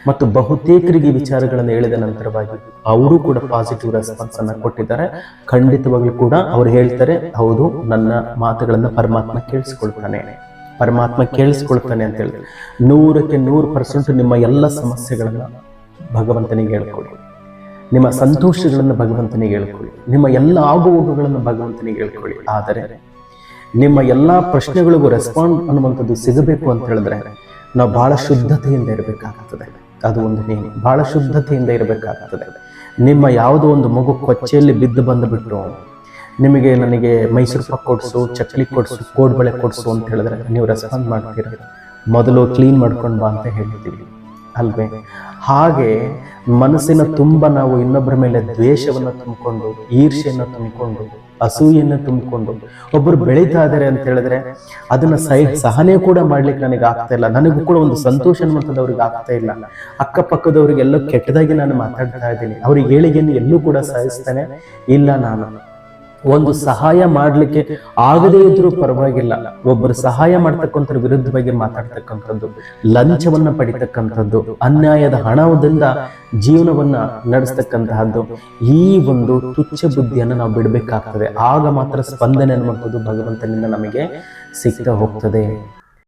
ಮತ್ತು ಬಹುತೇಕರಿಗೆ ವಿಚಾರಗಳನ್ನು ಹೇಳಿದ ನಂತರವಾಗಿ ಅವರು ಕೂಡ ಪಾಸಿಟಿವ್ ರೆಸ್ಪಾನ್ಸ್ ಅನ್ನ ಕೊಟ್ಟಿದ್ದಾರೆ. ಖಂಡಿತವಾಗ್ಲೂ ಕೂಡ ಅವ್ರು ಹೇಳ್ತಾರೆ, ಹೌದು ನನ್ನ ಮಾತುಗಳನ್ನ ಪರಮಾತ್ಮ ಕೇಳಿಸ್ಕೊಳ್ತಾನೆ ಅಂತ ಹೇಳಿ. 100% ನಿಮ್ಮ ಎಲ್ಲ ಸಮಸ್ಯೆಗಳನ್ನ ಭಗವಂತನಿಗೆ ಹೇಳ್ಕೊಳ್ಳಿ, ನಿಮ್ಮ ಸಂತೋಷಗಳನ್ನು ಭಗವಂತನಿಗೆ ಹೇಳ್ಕೊಳ್ಳಿ, ನಿಮ್ಮ ಎಲ್ಲ ಆಗುಹೋಗುಗಳನ್ನು ಭಗವಂತನಿಗೆ ಹೇಳ್ಕೊಳ್ಳಿ. ಆದರೆ ನಿಮ್ಮ ಎಲ್ಲಾ ಪ್ರಶ್ನೆಗಳಿಗೂ ರೆಸ್ಪಾಂಡ್ ಅನ್ನುವಂಥದ್ದು ಸಿಗಬೇಕು ಅಂತ ಹೇಳಿದ್ರೆ ನಾವು ಬಹಳ ಶುದ್ಧತೆಯಿಂದ ಇರಬೇಕಾಗ್ತದೆ. ಅದು ಒಂದು ನೀವು ಬಹಳ ಶುದ್ಧತೆಯಿಂದ ಇರಬೇಕಾಗ್ತದೆ. ನಿಮ್ಮ ಯಾವುದೋ ಒಂದು ಮಗು ಕೊಚ್ಚೆಯಲ್ಲಿ ಬಿದ್ದು ಬಂದುಬಿಟ್ಟು ನಿಮಗೆ ನನಗೆ ಮೈಸೂರು ಪಾಕ್ ಕೊಡಿಸು, ಚಕ್ಲಿ ಕೊಡಿಸು, ಕೋಡ್ಬಳೆ ಕೊಡಿಸು ಅಂತ ಹೇಳಿದ್ರೆ ನೀವು ರೆಸ್ಪಾಂಡ್ ಮಾಡ್ತೀರ. ಮೊದಲು ಕ್ಲೀನ್ ಮಾಡ್ಕೊಂಡು ಬಾ ಅಂತ ಹೇಳ್ತೀವಿ ಅಲ್ವೇ? ಹಾಗೆ ಮನಸ್ಸಿನ ತುಂಬ ನಾವು ಇನ್ನೊಬ್ಬರ ಮೇಲೆ ದ್ವೇಷವನ್ನು ತುಂಬಿಕೊಂಡು, ಈರ್ಷೆಯನ್ನು ತುಂಬಿಕೊಂಡು, ಅಸೂಯೆಯನ್ನು ತುಂಬಿಕೊಂಡು ಒಬ್ಬರು ಬೆಳೀತಾ ಇದ್ದಾರೆ ಅಂತ ಹೇಳಿದ್ರೆ ಅದನ್ನ ಸಹನೆ ಕೂಡ ಮಾಡ್ಲಿಕ್ಕೆ ನನಗೆ ಆಗ್ತಾ ಇಲ್ಲ, ನನಗೂ ಕೂಡ ಒಂದು ಸಂತೋಷ ಅನ್ನುವಂಥದ್ದು ಆಗ್ತಾ ಇಲ್ಲ. ಅಕ್ಕಪಕ್ಕದವ್ರಿಗೆಲ್ಲೋ ಕೆಟ್ಟದಾಗಿ ನಾನು ಮಾತಾಡ್ತಾ ಇದ್ದೀನಿ, ಅವ್ರಿಗೆ ಏಳಿಗೆಯನ್ನು ಎಲ್ಲೂ ಕೂಡ ಸಹಿಸ್ತಾನೆ ಇಲ್ಲ. ನಾನು ಒಂದು ಸಹಾಯ ಮಾಡ್ಲಿಕ್ಕೆ ಆಗದೇ ಇದ್ರೂ ಪರವಾಗಿಲ್ಲ, ಒಬ್ಬರು ಸಹಾಯ ಮಾಡ್ತಕ್ಕಂಥ ವಿರುದ್ಧವಾಗಿ ಮಾತಾಡ್ತಕ್ಕಂಥದ್ದು, ಲಂಚವನ್ನ ಪಡಿತಕ್ಕಂಥದ್ದು, ಅನ್ಯಾಯದ ಹಣದಿಂದ ಜೀವನವನ್ನ ನಡೆಸ್ತಕ್ಕಂತಹದ್ದು, ಈ ಒಂದು ತುಚ್ಛ ಬುದ್ಧಿಯನ್ನು ನಾವು ಬಿಡಬೇಕಾಗ್ತದೆ. ಆಗ ಮಾತ್ರ ಸ್ಪಂದನೆ ಅನ್ನುವಂಥದ್ದು ಭಗವಂತನಿಂದ ನಮಗೆ ಸಿಗ್ತಾ ಹೋಗ್ತದೆ.